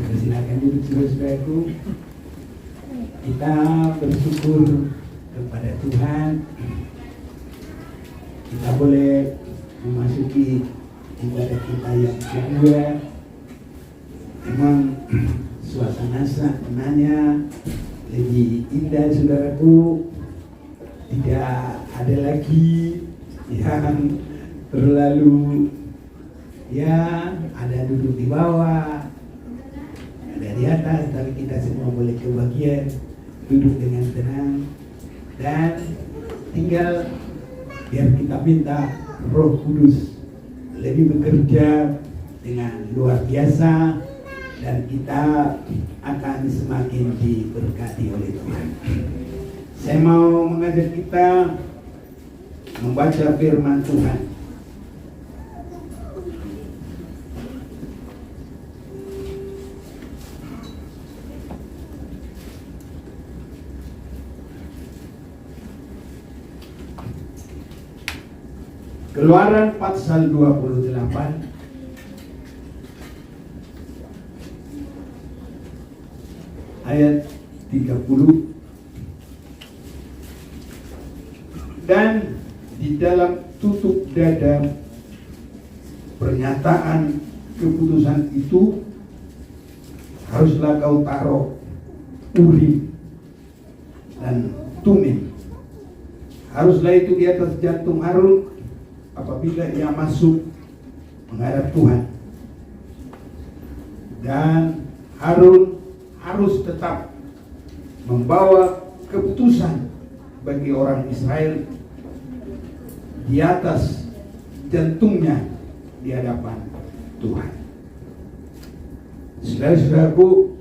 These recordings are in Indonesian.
Silakan duduk saudara-saudaraku. Kita bersyukur kepada Tuhan. Kita boleh memasuki ibadah kita yang kedua. Memang suasana sebenarnya lebih indah saudaraku. Tidak ada lagi yang terlalu ada duduk di bawah, ada di atas, tapi kita semua boleh kebagian duduk dengan tenang dan tinggal biar kita minta Roh Kudus lebih bekerja dengan luar biasa dan kita akan semakin diberkati oleh Tuhan. Saya mau mengajak kita membaca firman Tuhan. Keluaran pasal 28 ayat 30. Dan di dalam tutup dada pernyataan keputusan itu haruslah kau taruh Urim dan Tumim. Haruslah itu di atas jantung Harun apabila ia masuk menghadap Tuhan. Dan Harun harus tetap membawa keputusan bagi orang Israel di atas jantungnya di hadapan Tuhan. Saudara-saudaraku,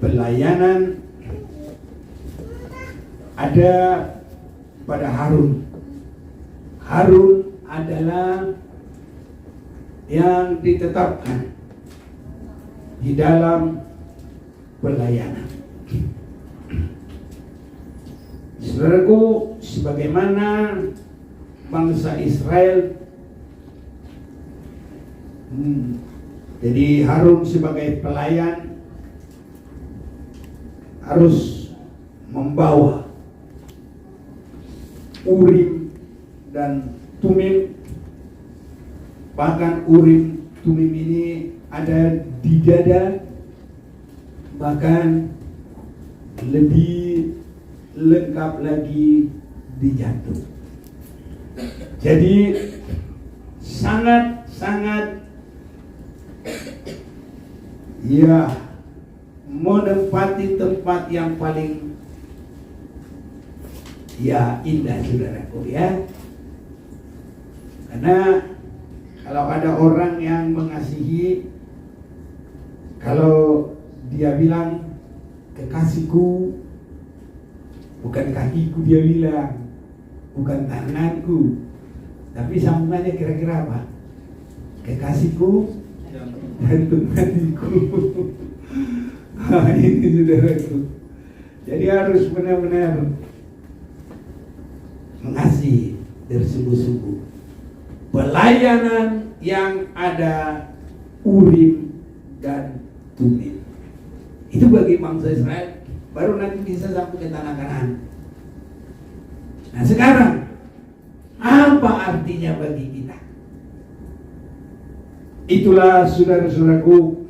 pelayanan ada pada Harun. Harun adalah yang ditetapkan di dalam pelayanan. Saudaraku, sebagaimana bangsa Israel, jadi Harun sebagai pelayan harus membawa Urim dan Tumim. Bahkan Urim Tumim ini ada di dada, bahkan lebih lengkap lagi di jantung. Jadi sangat-sangat menempati tempat yang paling indah saudaraku ya. Karena kalau ada orang yang mengasihi, kalau dia bilang kekasihku, bukan kakiku dia bilang, bukan tanganku, tapi sambungannya kira-kira apa? Kekasihku, jantung hatiku. Ini saudaraku. Jadi harus benar-benar mengasihi bersungguh-sungguh. Pelayanan yang ada Urim dan Tumim. Itu bagi bangsa Israel. Baru nanti bisa sampai ke tanah Kanaan. Nah sekarang apa artinya bagi kita? Itulah saudara-saudaraku,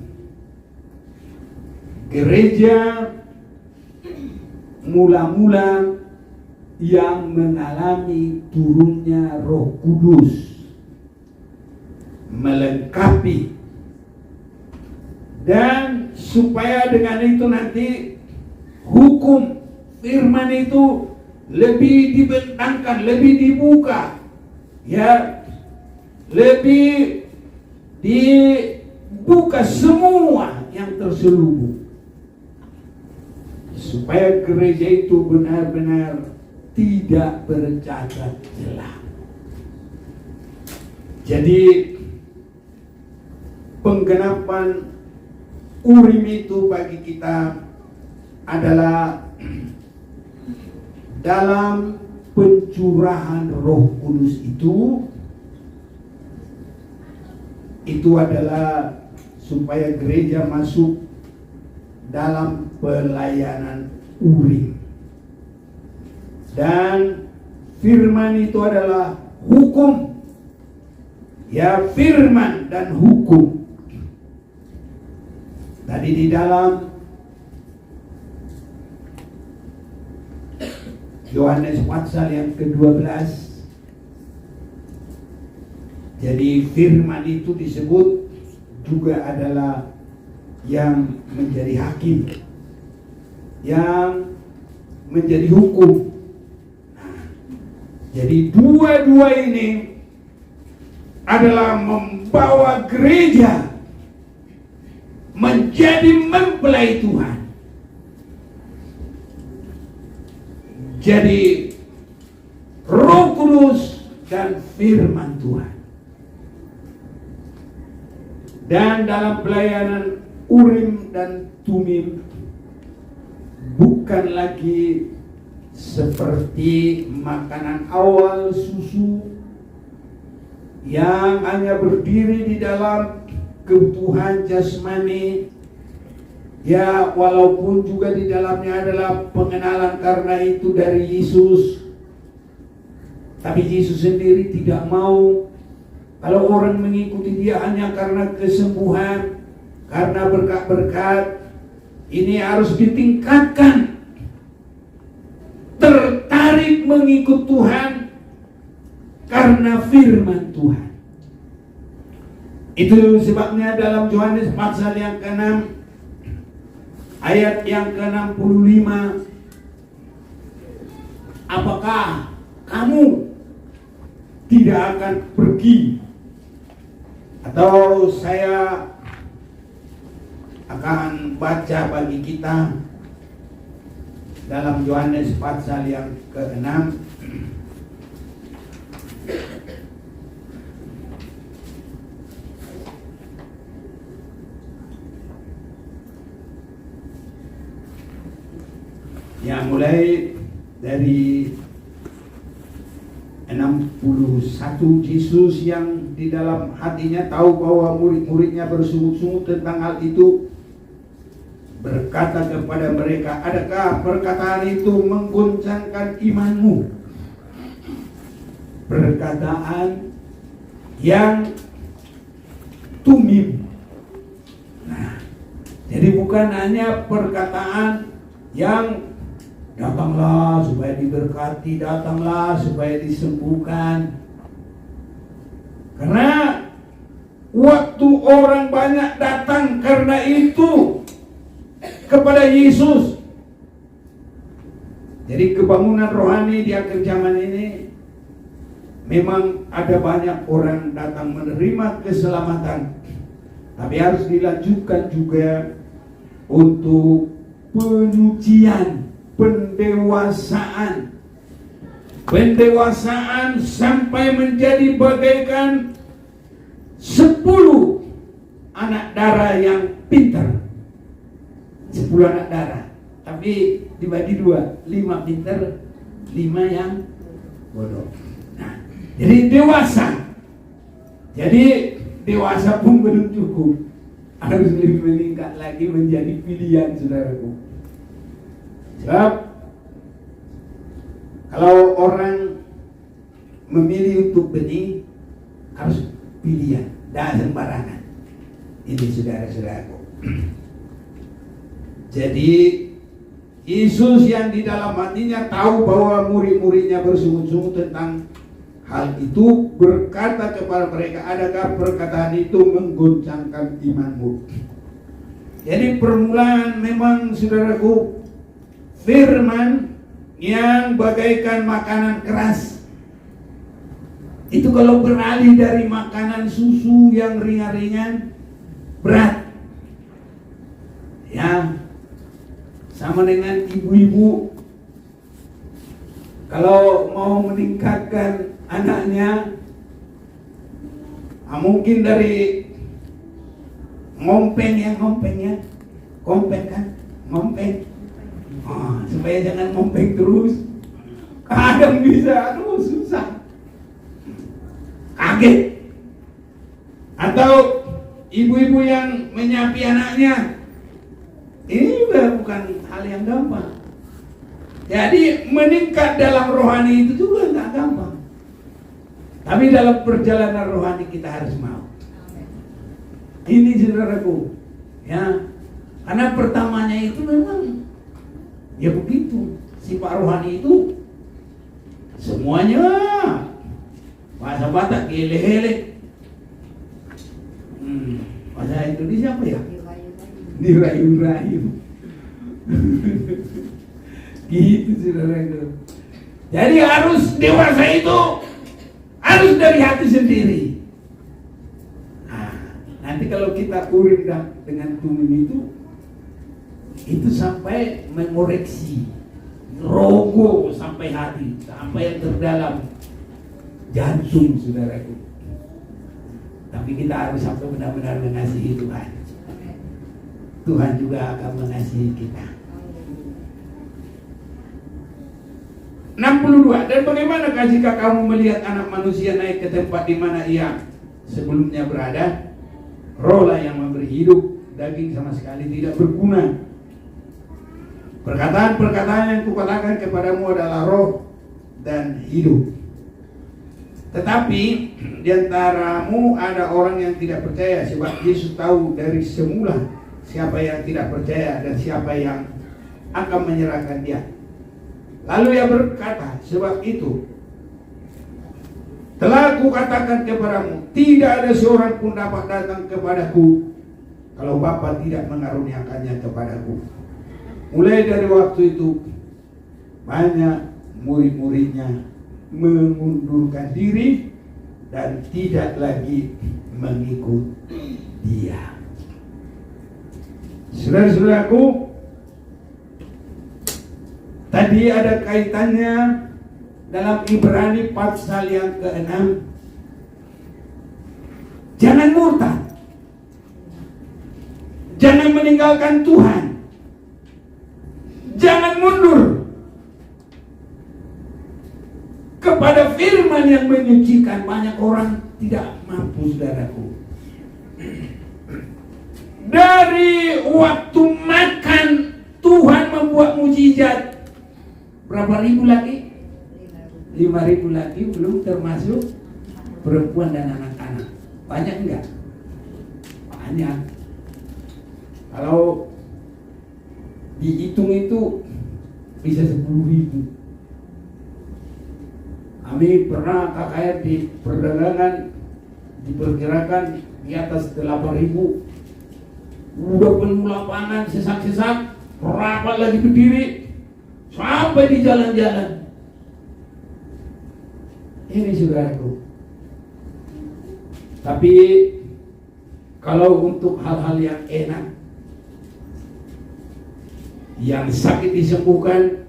gereja mula-mula yang mengalami turunnya Roh Kudus melengkapi, dan supaya dengan itu nanti hukum firman itu lebih dibentangkan, lebih dibuka, lebih dibuka semua yang terselubung, supaya gereja itu benar-benar tidak bercacat celah. Jadi penggenapan Urim itu bagi kita adalah dalam pencurahan Roh Kudus itu adalah supaya gereja masuk dalam pelayanan Urim. Dan firman itu adalah hukum. Ya, firman dan hukum. Tadi di dalam Yohanes pasal yang ke-12, jadi firman itu disebut juga adalah yang menjadi hakim, yang menjadi hukum. Nah, jadi dua-dua ini adalah membawa gereja menjadi mempelai Tuhan. Jadi Roh Kudus dan firman Tuhan. Dan dalam pelayanan Urim dan Tumim bukan lagi seperti makanan awal susu yang hanya berdiri di dalam kebutuhan jasmani. Ya, walaupun juga di dalamnya adalah pengenalan karena itu dari Yesus, tapi Yesus sendiri tidak mau kalau orang mengikuti dia hanya karena kesembuhan, karena berkat-berkat. Ini harus ditingkatkan, tertarik mengikut Tuhan karena firman Tuhan. Itu sebabnya dalam Yohanes pasal yang ke-6 ayat yang ke-65, apakah kamu tidak akan pergi? Atau saya akan baca bagi kita dalam Yohanes pasal yang ke-6 yang mulai dari 61. Yesus yang di dalam hatinya tahu bahwa murid-muridnya bersungut-sungut tentang hal itu, berkata kepada mereka, adakah perkataan itu menggoncangkan imanmu? Perkataan yang tumim. Nah, jadi bukan hanya perkataan yang datanglah supaya diberkati, datanglah supaya disembuhkan. Karena waktu orang banyak datang karena itu kepada Yesus. Jadi kebangunan rohani di akhir zaman ini memang ada banyak orang datang menerima keselamatan, tapi harus dilanjutkan juga untuk penyucian, pendewasaan sampai menjadi bagaikan 10 anak darah yang pintar. 10 anak darah, tapi dibagi 2, 5 pintar, 5 yang bodoh. Nah, jadi dewasa. Jadi dewasa pun belum cukup, harus lebih meningkat lagi menjadi pilihan, saudaraku. Sebab kalau orang memilih untuk benih harus pilihan, dan sembarangan. Ini saudara-saudaraku. Jadi Yesus yang di dalam hatinya tahu bahwa murid-muridnya bersungut-sungut tentang hal itu, berkata kepada mereka, adakah perkataan itu menggoncangkan imanmu? Jadi permulaan memang saudaraku, firman yang bagaikan makanan keras itu kalau beralih dari makanan susu yang ringan-ringan, berat, ya, sama dengan ibu-ibu kalau mau meningkatkan anaknya, mungkin dari ngompeng supaya jangan ngompeng terus. Kadang bisa, susah, kaget. Atau ibu-ibu yang menyapi anaknya, ini juga bukan hal yang gampang. Jadi meningkat dalam rohani itu juga nggak gampang. Tapi dalam perjalanan rohani kita harus mau. Ini saudaraku, ya, karena pertamanya itu memang ya begitu. Sifat rohani itu semuanya bahasa Batak gele-gele. Bahasa Indonesia apa ya? Dirayu-rayu. Gitu saudaraku. Jadi harus dewasa itu harus dari hati sendiri. Nah, nanti kalau kita urin dengan tumim itu sampai mengoreksi, rogo sampai hati, sampai yang terdalam jantung saudaraku. Tapi kita harus sampai benar-benar mengasihi Tuhan. Tuhan juga akan mengasihi kita. 62. Dan bagaimanakah jika kamu melihat anak manusia naik ke tempat di mana ia sebelumnya berada? Rohlah yang memberi hidup, daging sama sekali tidak berguna. Perkataan-perkataan yang kukatakan kepadamu adalah roh dan hidup. Tetapi di antaramu ada orang yang tidak percaya, sebab Yesus tahu dari semula siapa yang tidak percaya dan siapa yang akan menyerahkan dia. Lalu ia berkata, sebab itu telah kukatakan kepadamu, tidak ada seorang pun dapat datang kepadaku kalau Bapa tidak mengaruniakannya kepadaku. Mulai dari waktu itu banyak murid-muridnya mengundurkan diri dan tidak lagi mengikut dia. Saudara-saudaraku, tadi ada kaitannya dalam Ibrani pasal yang ke-6. Jangan murtad, jangan meninggalkan Tuhan, jangan mundur kepada firman yang menyucikan. Banyak orang tidak mampu, saudaraku. Dari waktu makan Tuhan membuat mujizat. Berapa ribu lagi? 5.000 lagi, belum termasuk perempuan dan anak-anak. Banyak enggak? Banyak. Kalau dihitung itu bisa 10.000. Kami pernah KKR di perdagangan diperkirakan di atas 8.000. Udah penuh lapangan, sesak-sesak, rapat lagi berdiri sampai di jalan-jalan. Ini saudaraku. Tapi kalau untuk hal-hal yang enak, yang sakit disembuhkan,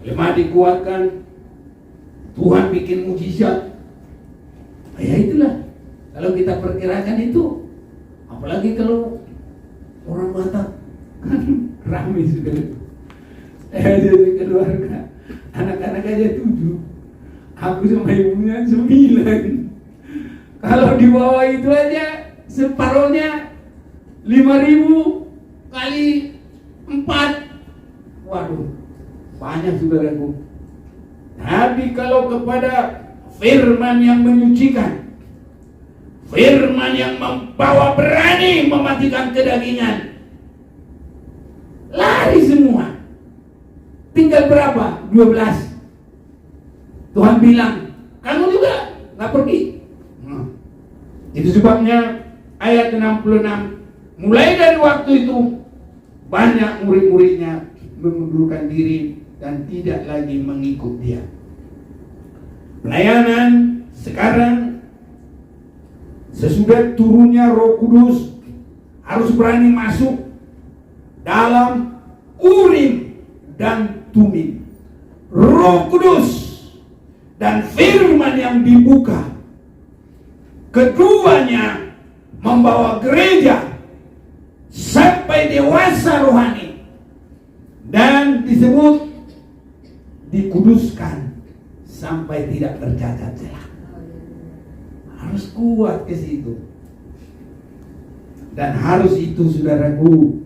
lemah dikuatkan, Tuhan bikin mujizat, ya itulah. Kalau kita perkirakan itu, apalagi kalau orang Batak kan ramai saudara. Jadi keluarga, anak-anak aja 7, aku sama ibunya 9. Kalau di bawah itu aja separuhnya 5.000 kali 4. Waduh, banyak saudaraku. Tapi kalau kepada firman yang menyucikan, firman yang membawa berani mematikan kedagingan, lari semua. Tinggal berapa? 12. Tuhan bilang, kamu juga gak pergi. Itu sebabnya ayat 66, mulai dari waktu itu banyak murid-muridnya mengundurkan diri dan tidak lagi mengikut dia. Pelayanan sekarang sesudah turunnya Roh Kudus harus berani masuk dalam Urim dan Tumim. Roh Kudus dan firman yang dibuka, keduanya membawa gereja sampai dewasa rohani dan disebut dikuduskan sampai tidak tercacat celah. Harus kuat ke situ. Dan harus itu, saudaraku,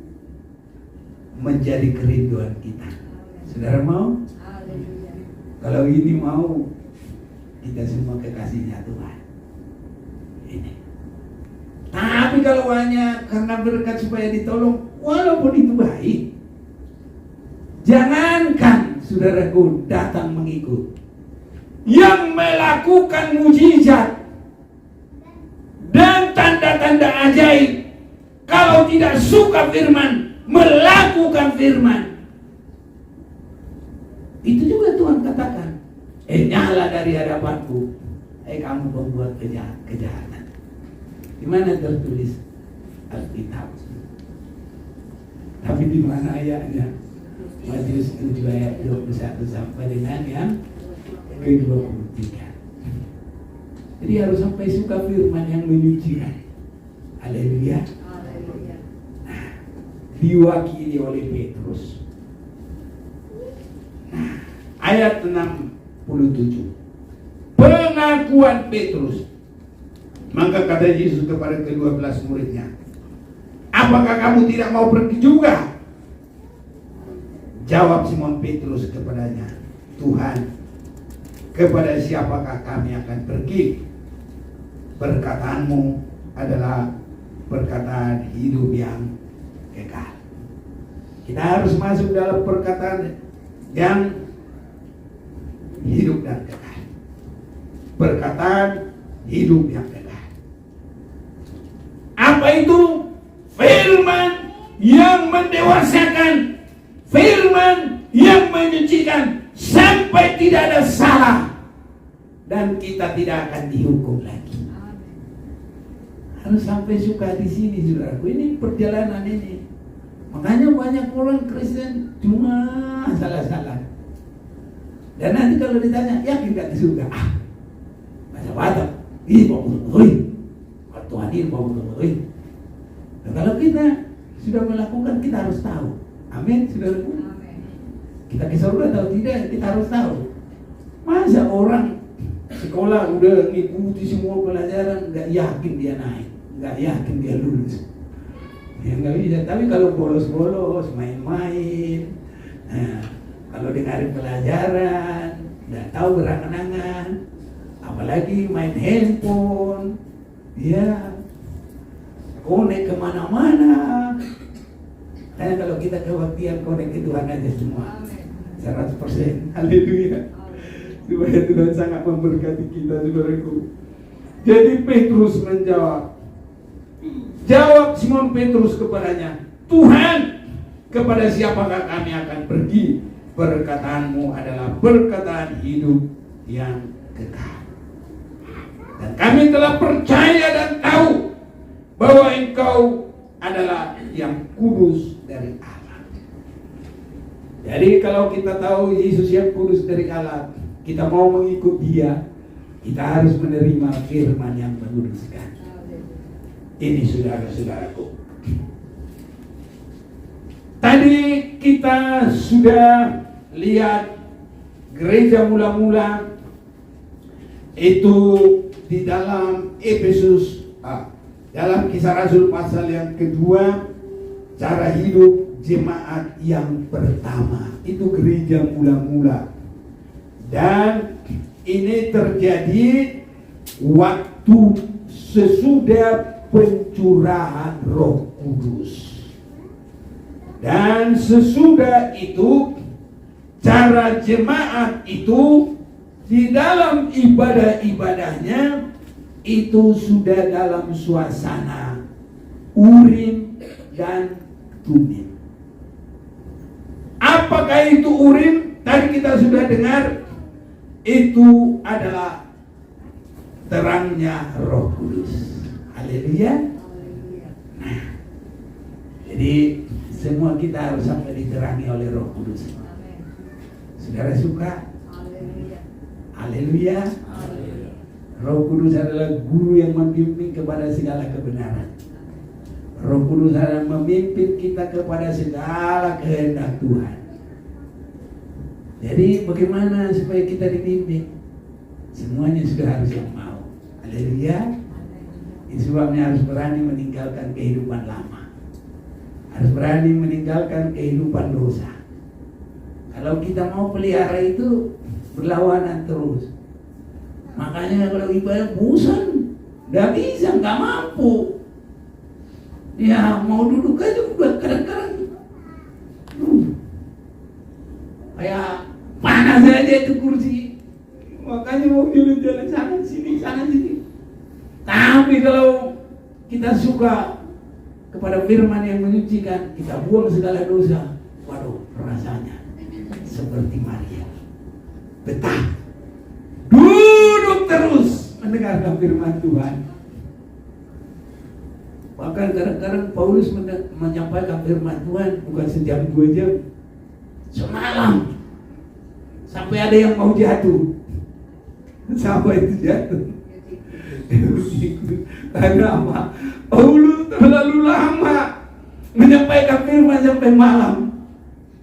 menjadi kerinduan kita. Saudara mau? Kalau ini mau, kita semua kekasihnya Tuhan. Ini. Tapi kalau hanya karena berkat supaya ditolong, walaupun itu baik, jangankan saudaraku datang mengikut, yang melakukan mujizat dan tanda-tanda ajaib, kalau tidak suka firman, melakukan firman, itu juga Tuhan katakan, nyala dari hadapanku, kamu membuat kejahatan. Di mana tertulis Alkitab? Tapi di mana ayatnya? Matius 7 ayat 21 sampai dengan yang ke-23. Jadi harus sampai suka firman yang menyucikan. Haleluya. Nah, diwakili oleh Petrus. Nah, ayat 67. Pengakuan Petrus. Maka kata Yesus kepada ke-12 muridnya, apakah kamu tidak mau pergi juga? Jawab Simon Petrus kepadanya, Tuhan, kepada siapakah kami akan pergi? Perkataanmu adalah perkataan hidup yang kekal. Kita harus masuk dalam perkataan yang hidup dan kekal. Perkataan hidup yang kekal. Apa itu? Firman yang mendewasakan, firman yang menyucikan sampai tidak ada salah, dan kita tidak akan dihukum lagi. Harus sampai suka di sini, saudaraku. Ini perjalanan ini. Makanya banyak orang Kristen cuma salah-salah. Dan nanti kalau ditanya, yakin gak di surga? Masa batak, ini Tuhan ini mau mengetahui. Nah, kalau kita sudah melakukan, kita harus tahu. Amin, saudaraku. Kita ke surga atau tidak, kita harus tahu. Masa orang sekolah udah ngikuti semua pelajaran, nggak yakin dia naik, nggak yakin dia lulus. Ya nggak bisa. Tapi kalau bolos-bolos, main-main, nah, kalau dengarin pelajaran, nggak tahu berangan-angan, apalagi main handphone, ya konek kemana-mana. Karena kalau kita kebaktian, konek ke Tuhan aja semua 100%. Haleluya. Supaya Tuhan sangat memberkati kita, saudaraku. Jadi Petrus menjawab. Jawab Simon Petrus kepadanya, Tuhan, kepada siapakah kami akan pergi? Perkataanmu adalah perkataan hidup yang kekal. Dan kami telah percaya dan tahu bahwa Engkau adalah yang kudus dari Allah. Jadi kalau kita tahu Yesus yang kudus dari Allah, kita mau mengikut Dia, kita harus menerima firman yang menguduskan. Ini saudara-saudaraku. Tadi kita sudah lihat gereja mula-mula itu di dalam Efesus, dalam Kisah Rasul pasal yang kedua, cara hidup jemaat yang pertama itu gereja mula-mula. Dan ini terjadi waktu sesudah pencurahan Roh Kudus. Dan sesudah itu, cara jemaat itu di dalam ibadah-ibadahnya itu sudah dalam suasana Urim dan Tumim. Apakah itu Urim? Tadi kita sudah dengar, itu adalah terangnya Roh Kudus. Haleluya. Nah, jadi semua kita harus sampai diterangi oleh Roh Kudus. Saudara suka? Haleluya. Roh Kudus adalah guru yang membimbing kepada segala kebenaran. Roh Kudus adalah memimpin kita kepada segala kehendak Tuhan. Jadi bagaimana supaya kita dibimbing? Semuanya sudah harus yang mau. Haleluya. Itu sebabnya harus berani meninggalkan kehidupan lama. Harus berani meninggalkan kehidupan dosa. Kalau kita mau pelihara itu berlawanan terus. Makanya kalau ibadah bosan, nggak bisa, nggak mampu. Ya mau duduk aja udah kadang-kadang kayak panas aja itu kursi. Makanya mau jalan-jalan sana sini. Tapi kalau kita suka kepada firman yang menyucikan, kita buang segala dosa. Waduh, rasanya seperti Maria, betah, duduk terus mendengarkan firman Tuhan. Bahkan kadang-kadang Paulus menyampaikan firman Tuhan bukan sejam 2 jam, semalam, sampai ada yang mau jatuh, sampai itu jatuh. Karena apa? Paulus terlalu lama menyampaikan firman sampai malam.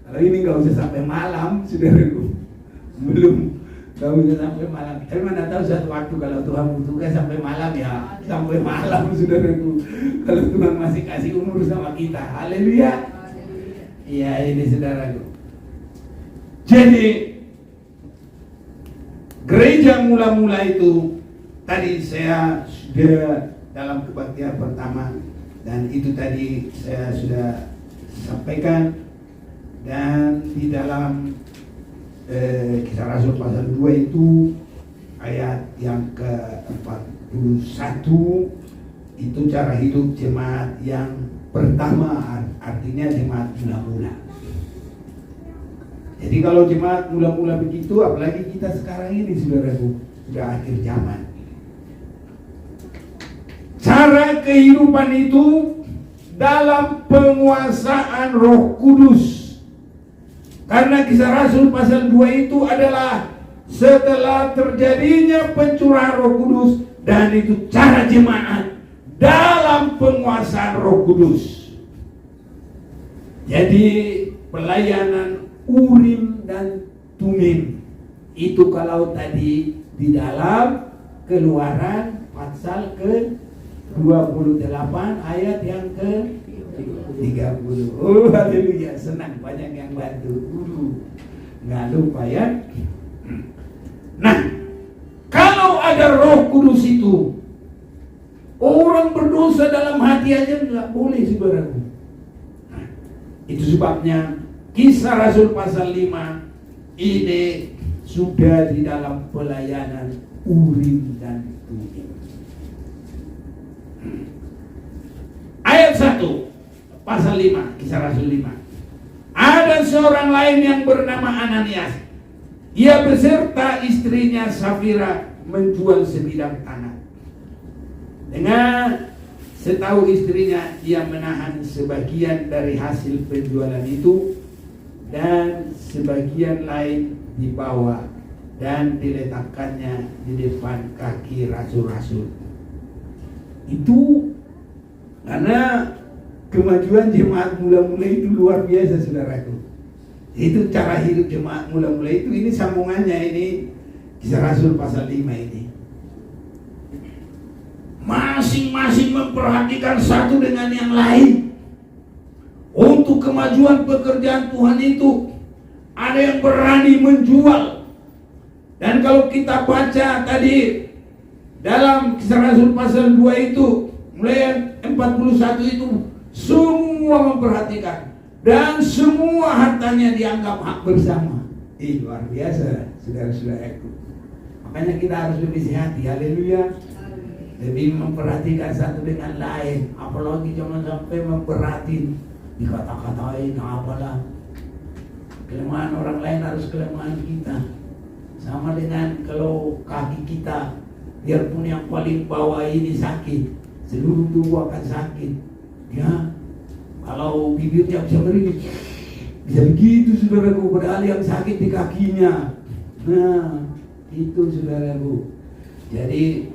Kalau ini nggak usah sampai malam, saudaraku. Belum, nggak usah sampai malam. Tapi mana tahu suatu waktu kalau Tuhan butuhkan sampai malam, ya sampai malam, saudaraku. Kalau Tuhan masih kasih umur sama kita, haleluya. Iya, ini saudaraku. Jadi gereja mula-mula itu tadi saya sudah dalam kebaktian pertama, dan itu tadi saya sudah sampaikan. Dan di dalam Kisah Rasul pasal 2 itu ayat yang ke-41 itu cara hidup jemaat yang pertama, artinya jemaat mula-mula. Jadi kalau jemaat mula-mula begitu, apalagi kita sekarang ini, saudaraku, sudah akhir zaman. Cara kehidupan itu dalam penguasaan Roh Kudus. Karena Kisah Rasul pasal 2 itu adalah setelah terjadinya pencurahan Roh Kudus, dan itu cara jemaat dalam penguasaan Roh Kudus. Jadi pelayanan Urim dan Tumim itu kalau tadi di dalam Keluaran pasal ke-28 ayat yang ke-30. Oh haleluya, senang, banyak yang bantu. Nggak lupa ya. Nah, kalau ada Roh Kudus itu, orang berdosa dalam hati aja nggak boleh, saudaraku. Nah, itu sebabnya Kisah Rasul pasal 5 ini sudah di dalam pelayanan Urim dan Tumim. Ayat 1 pasal 5, Kisah Rasul 5. Ada seorang lain yang bernama Ananias. Ia beserta istrinya Safira menjual sebidang tanah. Dengan setahu istrinya, ia menahan sebagian dari hasil penjualan itu, dan sebagian lain dibawa dan diletakkannya di depan kaki rasul-rasul. Itu karena kemajuan jemaat mula-mula itu luar biasa, saudaraku. Itu cara hidup jemaat mula-mula itu. Ini sambungannya, ini Kisah Rasul pasal 5 ini. Masing-masing memperhatikan satu dengan yang lain. Untuk kemajuan pekerjaan Tuhan itu, ada yang berani menjual. Dan kalau kita baca tadi dalam Kisah Rasul pasal 2 itu, mulai 41 itu, semua memperhatikan. Dan semua hartanya dianggap hak bersama. Luar biasa, saudara-saudaraku. Makanya kita harus lebih hati, haleluya. Lebih memperhatikan satu dengan lain. Apalagi jangan sampai memperhatiin, dikata-katain apalah. Kelemahan orang lain harus kelemahan kita. Sama dengan kalau kaki kita, biarpun yang paling bawah ini sakit, seluruh tubuh akan sakit. Ya, kalau bibirnya bisa beri, bisa begitu, saudaraku, padahal yang sakit di kakinya. Nah, itu, saudaraku. Jadi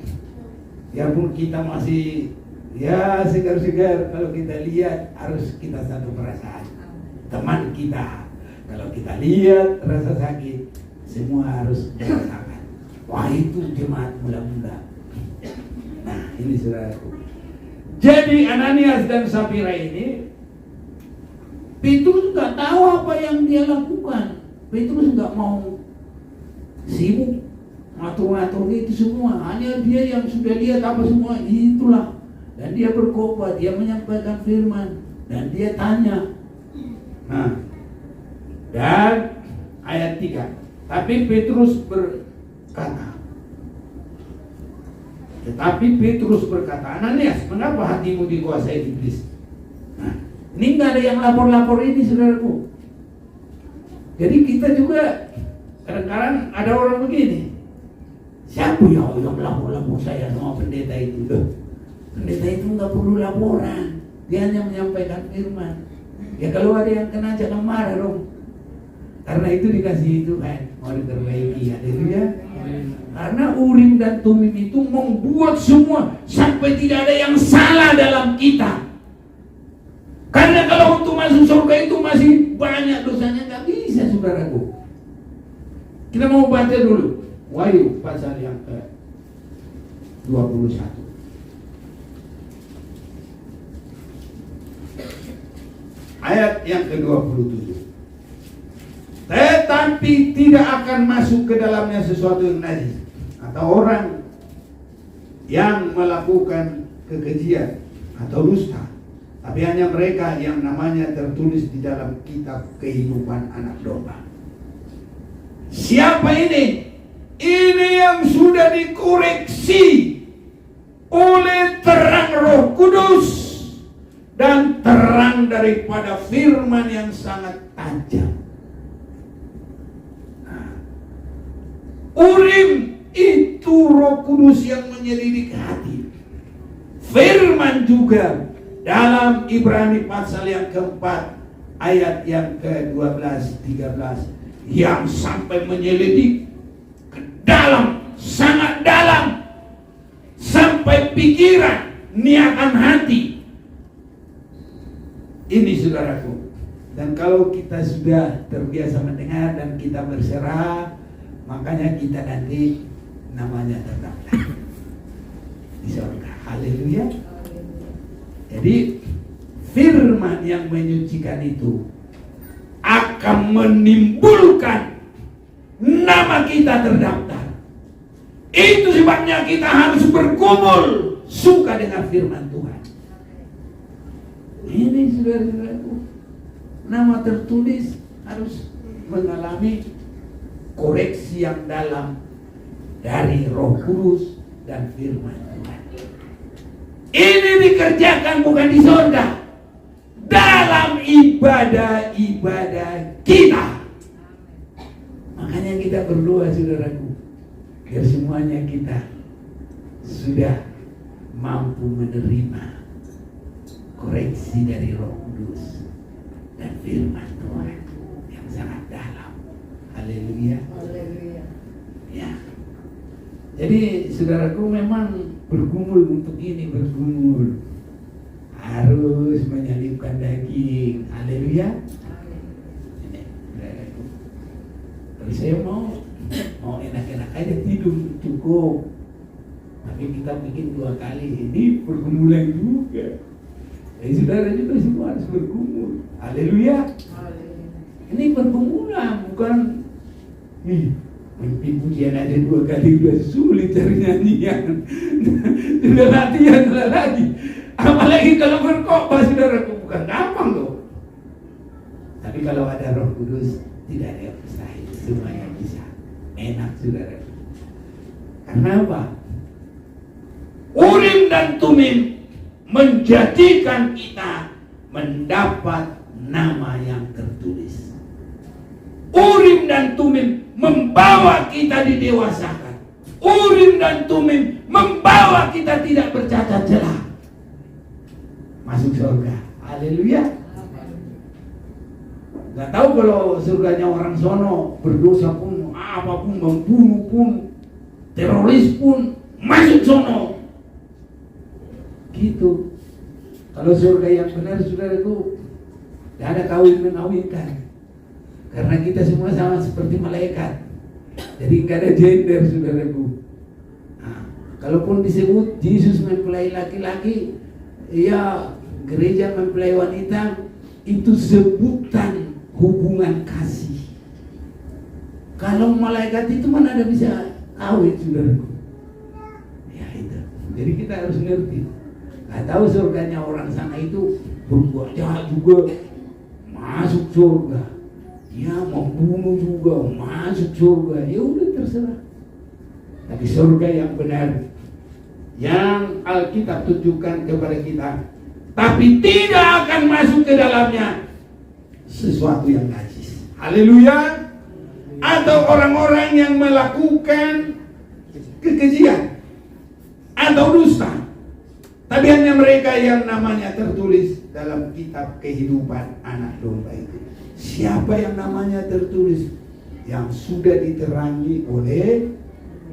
biarpun kita masih ya segar-segar, kalau kita lihat harus kita satu perasaan. Teman kita, kalau kita lihat rasa sakit, semua harus merasakan. Wah, itu jemaat mula-mula. Nah, ini saudaraku. Jadi Ananias dan Safira ini, Petrus nggak tahu apa yang dia lakukan. Petrus nggak mau sibuk ngatur-ngatur itu semua. Hanya dia yang sudah lihat apa semua itulah. Dan dia berkhotbah, dia menyampaikan firman, dan dia tanya. Nah, dan ayat 3. Tapi Petrus berkata, Ananias, mengapa hatimu dikuasai iblis? Nah, ini nggak ada yang lapor-lapor ini, saudaraku. Jadi kita juga kadang-kadang ada orang begini. Siapa yang lapor-lapor saya sama pendeta itu? Pendeta itu nggak perlu laporan, dia hanya menyampaikan firman. Ya kalau ada yang kena jangan marah dong. Karena itu dikasih Tuhan, mau diperbaiki, haleluya. Karena Urim dan Tumim itu membuat semua sampai tidak ada yang salah dalam kita. Karena kalau untuk masuk surga itu masih banyak dosanya, nggak bisa, saudaraku. Kita mau baca dulu Wahyu pasal yang ke-21. Ayat yang ke-27. Tetapi tidak akan masuk ke dalamnya sesuatu yang najis, atau orang yang melakukan kekejian atau dusta, tapi hanya mereka yang namanya tertulis di dalam kitab kehidupan anak domba. Siapa ini? Ini yang sudah dikoreksi oleh terang Roh Kudus dan terang daripada firman yang sangat tajam. Urim itu Roh Kudus yang menyelidik hati. Firman juga dalam Ibrani pasal yang keempat ayat yang ke-12, 13 yang sampai menyelidik ke dalam, sangat dalam, sampai pikiran, niatan hati. Ini saudaraku. Dan kalau kita sudah terbiasa mendengar dan kita berserah, makanya kita nanti namanya terdaftar di surga. Haleluya. Jadi firman yang menyucikan itu akan menimbulkan nama kita terdaftar. Itu sebabnya kita harus bergumul suka dengan firman Tuhan. Ini saudara-saudaraku, nama tertulis harus mengalami koreksi yang dalam dari Roh Kudus dan firman Tuhan. Ini dikerjakan bukan di surga, dalam ibadah-ibadah kita. Makanya kita berdoa, saudaraku, biar semuanya kita sudah mampu menerima koreksi dari Roh Kudus dan firman Tuhan yang sangat dalam. Haleluya. Haleluya. Ya. Jadi saudaraku memang bergumul untuk ini, bergumul harus menyalibkan daging. Haleluya. Kalau saya mau enak-enak aja tidur cukup, tapi kita bikin 2 kali, ini pergumulan juga. Jadi saudara juga semua harus bergumul. Haleluya. Ini pergumulan, bukan mimpi pujian aja 2 kali udah sulit cari nyanyian. Sudah latihan lagi. Apalagi kalau berkhotbah, saudaraku, bukan gampang loh. Tapi kalau ada Roh Kudus, tidak ada yang mustahil, semuanya bisa. Enak, saudara. Karena apa? Urim dan Tumim menjadikan kita mendapat nama yang tertulis. Urim dan Tumim membawa kita didewasakan. Urim dan Tumim membawa kita tidak bercacat celah, masuk surga. Haleluya. Gak tahu kalau surganya orang sono, berdosa pun, apapun, membunuh pun, teroris pun masuk sono. Gitu. Kalau surga yang benar, saudara, itu gak ada kawin mengawinkan. Karena kita semua sama seperti malaikat. Jadi gak ada gender, saudaraku. Nah, kalaupun disebut Yesus mempelai laki-laki, ya gereja mempelai wanita itu sebutan hubungan kasih. Kalau malaikat itu mana ada bisa kawin, saudaraku? Ya itu. Jadi kita harus ngerti. Gak tahu surganya orang sana itu berbuat jahat juga masuk surga. Ya membunuh juga masuk surga. Ya udah terserah. Tapi surga yang benar, yang Alkitab tunjukkan kepada kita, tapi tidak akan masuk ke dalamnya sesuatu yang najis. Haleluya. Atau orang-orang yang melakukan kekejian atau dusta. Tapi hanya mereka yang namanya tertulis dalam kitab kehidupan anak domba itu. Siapa yang namanya tertulis? Yang sudah diterangi oleh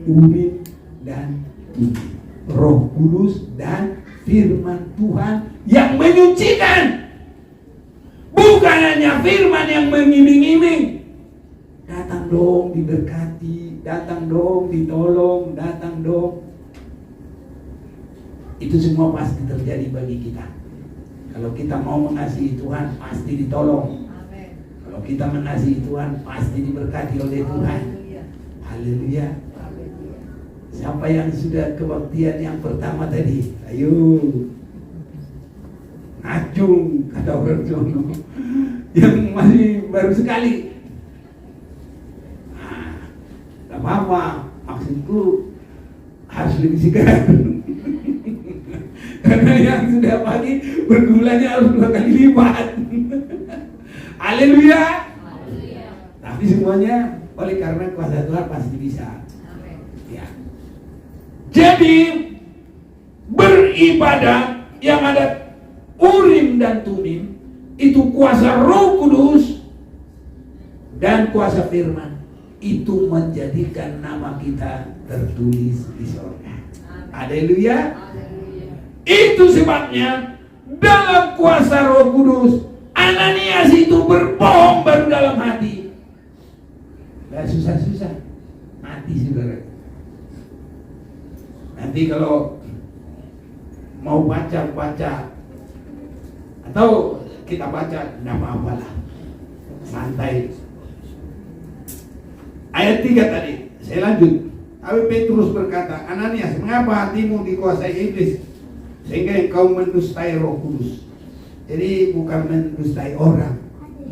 Urim dan Tumim, Roh Kudus dan firman Tuhan yang menyucikan. Bukan hanya firman yang mengiming-iming. Datang dong diberkati, datang dong ditolong, datang dong. Itu semua pasti terjadi bagi kita. Kalau kita mau mengasihi Tuhan, pasti ditolong. Amen. Kalau kita mengasihi Tuhan, pasti diberkati oleh Tuhan. Haleluya. Siapa yang sudah kebaktian yang pertama tadi? Ayo. Ngacung, kata orang Jono. Yang masih baru sekali. Gak apa-apa, maksudku harus lebih segar. Karena yang sudah pagi bergulanya harus 2 kali lipat. Haleluya. Tapi semuanya oleh karena kuasa Tuhan pasti bisa. Ya. Jadi beribadah yang ada Urim dan Tumim itu kuasa Roh Kudus dan kuasa firman. Itu menjadikan nama kita tertulis di surga. Haleluya. Itu sebabnya dalam kuasa Roh Kudus Ananias itu berbohong baru dalam hati. Gak susah-susah, mati saudara. Nanti kalau mau baca atau kita baca, tidak apa-apa lah, santai. Ayat 3 tadi, saya lanjut. Tapi Petrus berkata, Ananias, mengapa hatimu dikuasai iblis sehingga engkau mendustai Roh Kudus? Jadi bukan mendustai orang,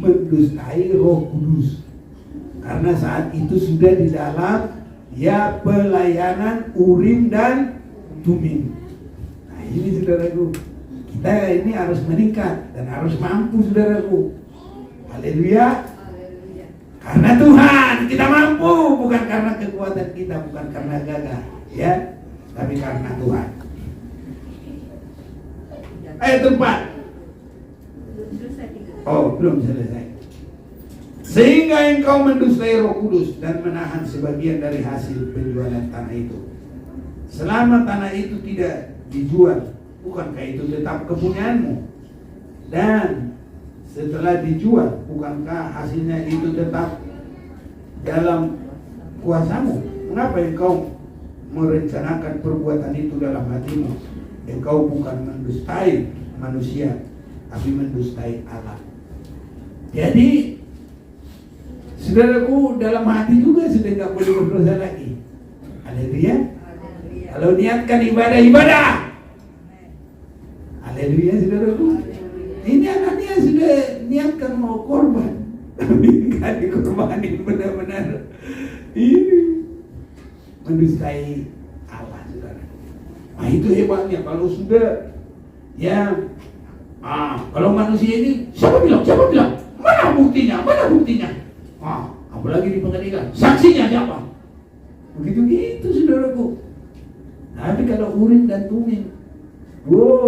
mendustai Roh Kudus. Karena saat itu sudah di dalam ya pelayanan Urim dan Tumim. Nah ini saudaraku, kita ini harus meningkat dan harus mampu saudaraku. Haleluya. Karena Tuhan kita mampu, bukan karena kekuatan kita, bukan karena gagah, ya, tapi karena Tuhan. Ayat 4. Oh, belum selesai. Sehingga engkau mendustai Roh Kudus dan menahan sebagian dari hasil penjualan tanah itu. Selama tanah itu tidak dijual, bukankah itu tetap kepunyaanmu? Dan setelah dijual, bukankah hasilnya itu tetap dalam kuasamu? Mengapa engkau merencanakan perbuatan itu dalam hatimu? Engkau bukan mendustai manusia, tapi mendustai Allah. Jadi, saudaraku, dalam hati juga sudah tidak boleh berdosa lagi. Haleluya. Kalau niatkan ibadah. Haleluya, saudaraku. Ini anaknya sudah niatkan mau korban, tapi nggak dikorbanin, benar-benar ini mendustai Allah, saudara. Nah itu hebatnya kalau sudah ya. Kalau manusia ini siapa bilang? Mana buktinya? Apalagi di pengadilan, saksinya siapa? Begitu saudaraku. Tapi kalau Urim dan Tumim,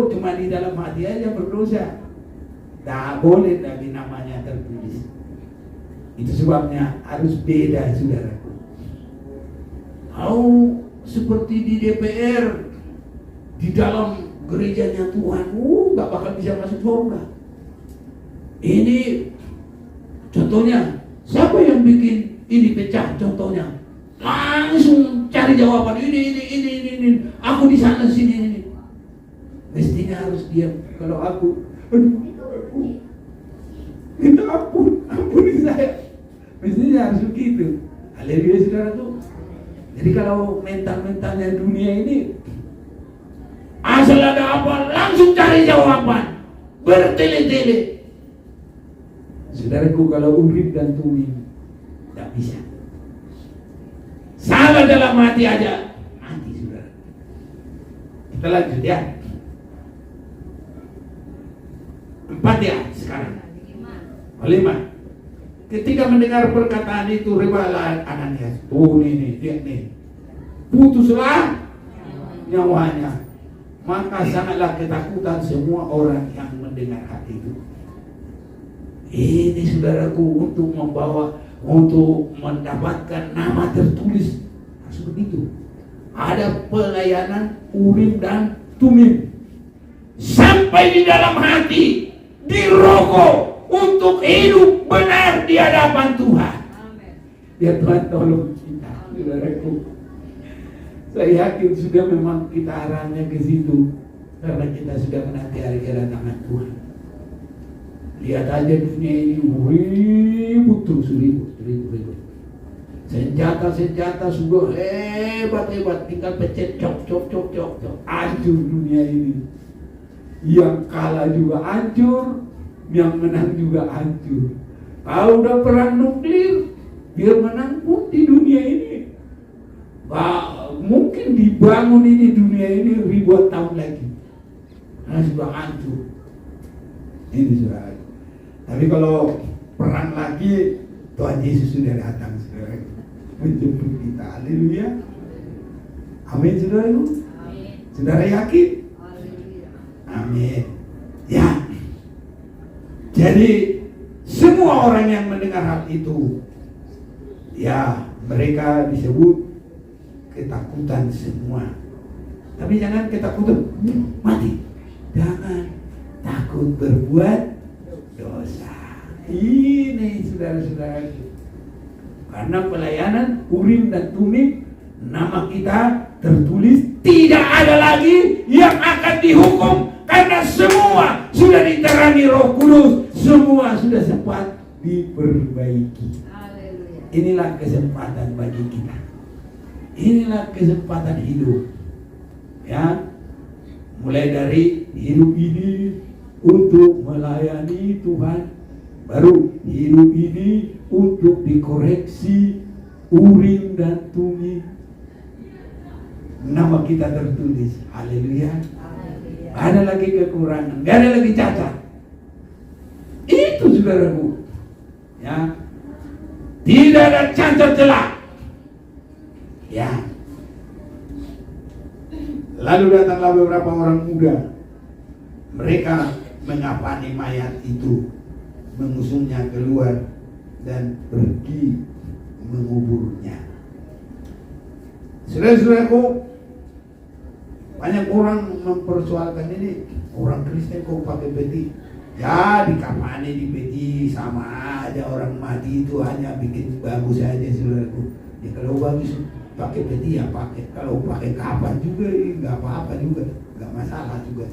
cuma di dalam hati aja berdosa. Tak boleh lagi namanya tertulis. Itu sebabnya harus beda saudaraku. Seperti di DPR, di dalam gerejanya Tuhan, gak bakal bisa masuk surga. Ini contohnya, siapa yang bikin ini pecah contohnya? Langsung cari jawaban, ini. Aku di sana sini. mestinya harus diam. Kalau aku, aduh, aku minta ampuni saya, mestinya harus begitu. Haleluya saudaraku. Jadi kalau mental-mentalnya dunia ini, asal ada apa langsung cari jawaban, bertele-tele. Saudaraku, kalau Urim dan Tumim tidak bisa. Salah dalam hati aja mati, saudara. Kita lanjut ya. 4 ya sekarang. 5. Ketika mendengar perkataan itu, rebalah Ananias. Oh ini lihat nih, putuslah nyawanya. Maka sangatlah ketakutan semua orang yang mendengar hal itu. Ini saudaraku, untuk mendapatkan nama tertulis harus begitu. Ada pelayanan Urim dan Tumim sampai di dalam hati, dirokok untuk hidup benar di hadapan Tuhan. Biar Tuhan tolong kita, saudaraku. Saya yakin sudah memang kita arahnya ke situ karena kita sudah menanti hari kedatangan Tuhan. Lihat aja dunia ini ribut terus, ribut. Senjata sudah hebat, tinggal pencet cok. Hancur dunia ini. Yang kalah juga hancur, yang menang juga hancur. Kalau udah perang nuklir, biar menang pun di dunia ini, mungkin dibangun ini dunia ini ribuan tahun lagi. Nah sudah hancur. Ini sudah. Tapi kalau perang lagi, Tuhan Yesus sudah datang, saudara, menjemput kita. Haleluya. Amin, saudara. Saudara yakin? Amin. Ya. Jadi semua orang yang mendengar hal itu, ya mereka disebut ketakutan semua. Tapi jangan ketakutan mati. Jangan takut berbuat dosa. Ini saudara-saudara, karena pelayanan Urim dan Tumim, nama kita tertulis, tidak ada lagi yang akan dihukum karena semua sudah diterangi Roh Kudus, semua sudah sempat diperbaiki. Inilah kesempatan bagi kita. Inilah kesempatan hidup. Ya, mulai dari hidup ini untuk melayani Tuhan, baru hidup ini untuk dikoreksi Urim dan Tumim. Nama kita tertulis. Haleluya. Ada lagi kekurangan, gak ada lagi cacat. Itu saudaraku, ya, tidak ada cacat celah. Ya. Lalu datanglah beberapa orang muda. Mereka mengapani mayat itu, mengusungnya keluar dan pergi menguburnya. Saudara-saudaraku, banyak orang mempersoalkan ini, orang Kristen kok pakai peti? Ya, dikapani di peti sama aja, orang mati itu hanya bikin bagus aja, saudaraku. Ya kalau bagus pakai peti ya pakai, kalau pakai kapan juga nggak apa-apa juga, nggak masalah juga.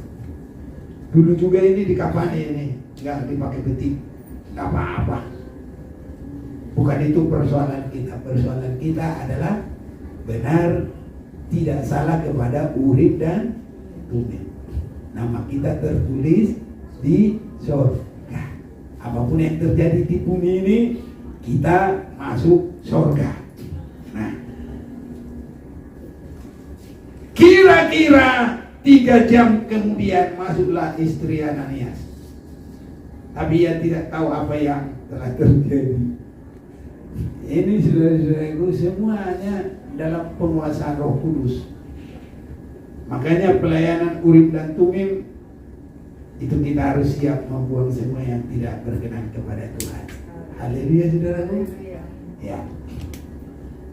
Dulu juga ini dikapani ini, nggak dipakai peti, nggak apa-apa. Bukan itu persoalan kita. Persoalan kita adalah benar tidak salah kepada Urim dan Tumim. Nama kita tertulis di surga. Apapun yang terjadi di bumi ini, kita masuk surga. Nah, kira-kira 3 jam kemudian masuklah istri Ananias. Tapi ia tidak tahu apa yang telah terjadi. Ini saudara-saudaraku, semuanya dalam penguasaan Roh Kudus. Makanya pelayanan Urim dan Tumim itu kita harus siap membuang semua yang tidak berkenan kepada Tuhan. Haleluya, saudaraku. Ya.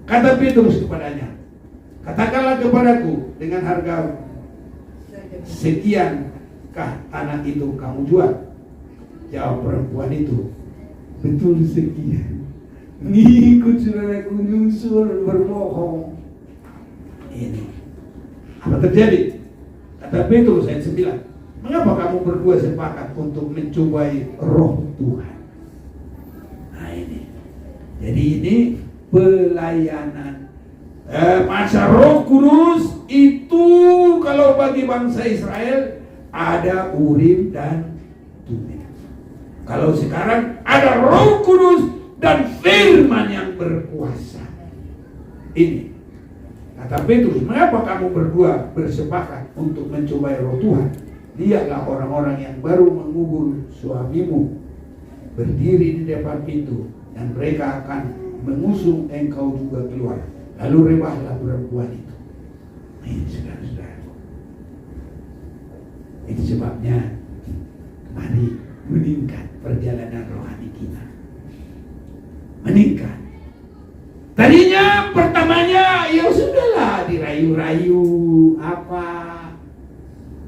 Kata Petrus kepadanya, katakanlah kepadaku, dengan harga sekiankah tanah itu kamu jual? Jawab perempuan itu, betul sekian. Ngikut, saudaraku, nyusul berbohong. Ini apa terjadi? Kata Kata Petrus ayat 9, mengapa kamu berdua sepakat untuk mencobai roh Tuhan? Nah ini. Jadi ini pelayanan masa Roh Kudus itu. Kalau bagi bangsa Israel ada Urim dan Tumim. Kalau sekarang ada Roh Kudus dan firman yang berkuasa. Ini kata Petrus, mengapa kamu berdua bersepakat untuk mencobai roh Tuhan? Lihatlah orang-orang yang baru mengubur suamimu berdiri di depan pintu, dan mereka akan mengusung engkau juga keluar. Lalu rebahlah perempuan itu. Ini saudara-saudara. Itu sebabnya mari meningkat perjalanan rohani kita. Meningkat. Tadinya pertamanya ya sudahlah, dirayu-rayu apa.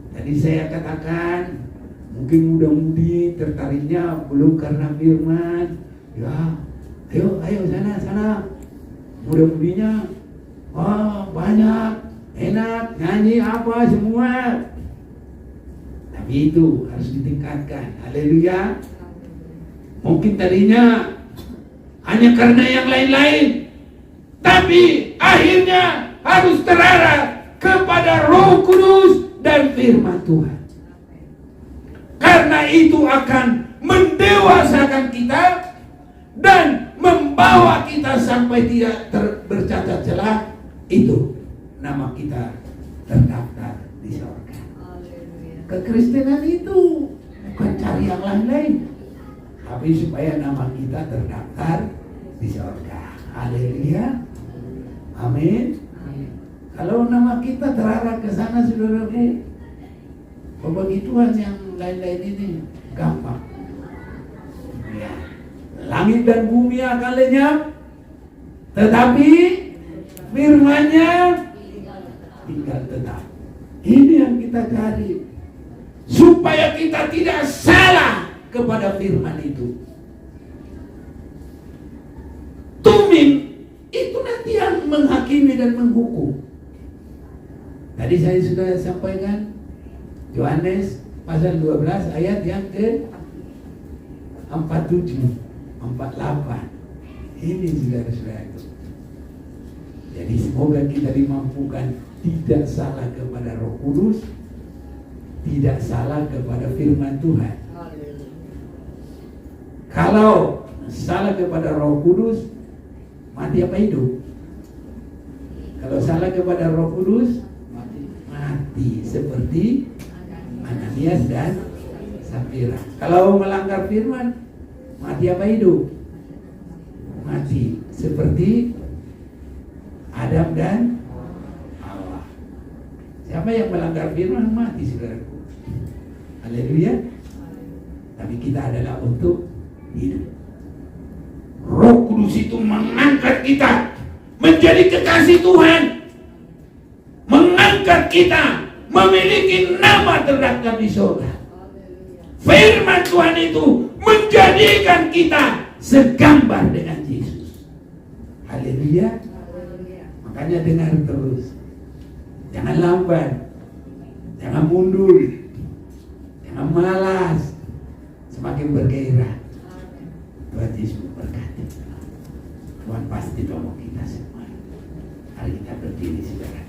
Tadi saya katakan mungkin muda-mudi tertariknya belum karena firman. Ya, ayo sana. Muda-mudinya banyak, enak, nyanyi apa semua. Tapi itu harus ditingkatkan. Haleluya. Mungkin tadinya hanya karena yang lain-lain, tapi akhirnya harus terarah kepada Roh Kudus dan firman Tuhan. Karena itu akan mendewasakan kita dan membawa kita sampai tidak bercacat celah. Itu nama kita terdaftar di surga. Kekristenan itu bukan cari yang lain-lain, tapi supaya nama kita terdaftar di surga. Haleluya. Amin. Kalau nama kita terarah ke sana, saudaraku, bagi Tuhan yang lain-lain ini gampang. Ya. Langit dan bumi akan lenyap, tetapi firman-Nya tinggal tetap. Ini yang kita cari, supaya kita tidak salah kepada firman itu. Tumim itu nanti yang menghakimi dan menghukum. Tadi saya sudah sampaikan Yohanes pasal 12 ayat yang ke 47, 48. Ini saudara-saudara. Jadi semoga kita dimampukan tidak salah kepada Roh Kudus, tidak salah kepada firman Tuhan. Kalau salah kepada Roh Kudus, mati apa hidup? Kalau salah kepada Roh Kudus, mati seperti Ananias dan Safira. Kalau melanggar firman, mati apa hidup? Mati seperti Adam dan Hawa. Siapa yang melanggar firman mati, saudaraku. Haleluya. Tapi kita adalah untuk hidup. Roh Kudus itu mengangkat kita menjadi kekasih Tuhan, mengangkat kita memiliki nama terdaftar di surga. Firman Tuhan itu menjadikan kita segambar dengan Yesus. Haleluya. Makanya dengar terus, jangan lambat, jangan mundur, jangan malas, semakin bergairah. Tuhan Yesus berkati. Tuhan pasti tolong kita semua. Hari kita berdiri, saudara.